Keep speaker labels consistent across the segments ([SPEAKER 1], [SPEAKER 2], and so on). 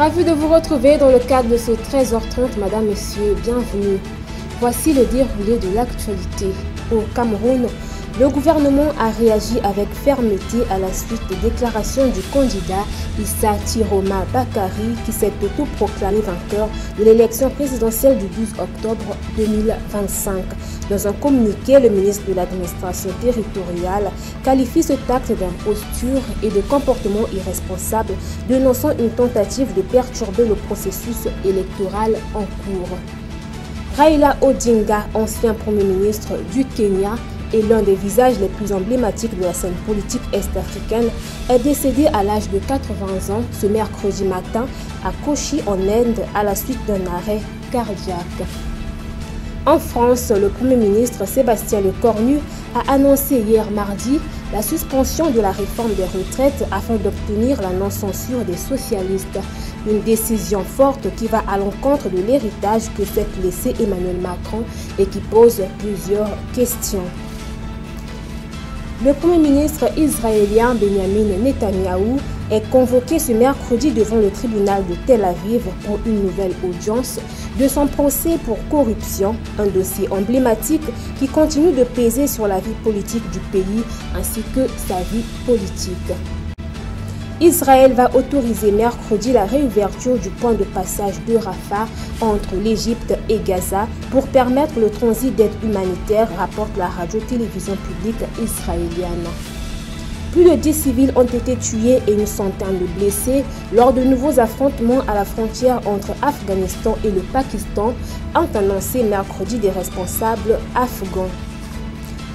[SPEAKER 1] Ravi de vous retrouver dans le cadre de ce 13h30, Madame, Messieurs, bienvenue. Voici le déroulé de l'actualité. Au Cameroun, le gouvernement a réagi avec fermeté à la suite des déclarations du candidat Issa Tiroma Bakary qui s'est autoproclamé vainqueur de l'élection présidentielle du 12 octobre 2025. Dans un communiqué, le ministre de l'administration territoriale qualifie cet acte d'imposture et de comportement irresponsable, dénonçant une tentative de perturber le processus électoral en cours. Raila Odinga, ancien Premier ministre du Kenya et l'un des visages les plus emblématiques de la scène politique est-africaine, est décédé à l'âge de 80 ans ce mercredi matin à Kochi en Inde à la suite d'un arrêt cardiaque. En France, le Premier ministre Sébastien Lecornu a annoncé hier mardi la suspension de la réforme des retraites afin d'obtenir la non-censure des socialistes. Une décision forte qui va à l'encontre de l'héritage que s'est laissé Emmanuel Macron et qui pose plusieurs questions. Le Premier ministre israélien Benjamin Netanyahou est convoqué ce mercredi devant le tribunal de Tel Aviv pour une nouvelle audience de son procès pour corruption, un dossier emblématique qui continue de peser sur la vie politique du pays ainsi que sa vie politique. Israël va autoriser mercredi la réouverture du point de passage de Rafah entre l'Égypte et Gaza pour permettre le transit d'aide humanitaire, rapporte la radio-télévision publique israélienne. Plus de 10 civils ont été tués et une centaine de blessés lors de nouveaux affrontements à la frontière entre Afghanistan et le Pakistan, ont annoncé mercredi des responsables afghans.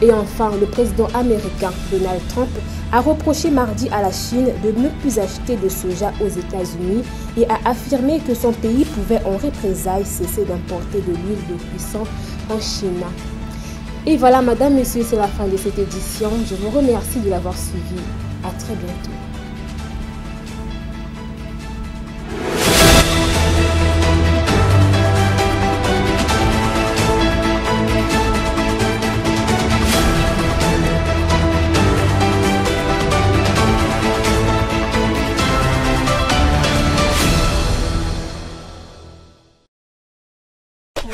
[SPEAKER 1] Et enfin, le président américain Donald Trump a reproché mardi à la Chine de ne plus acheter de soja aux États-Unis et a affirmé que son pays pouvait en représailles cesser d'importer de l'huile de cuisson en Chine. Et voilà, Madame, Messieurs, c'est la fin de cette édition. Je vous remercie de l'avoir suivi. À très bientôt.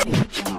[SPEAKER 2] Thank you.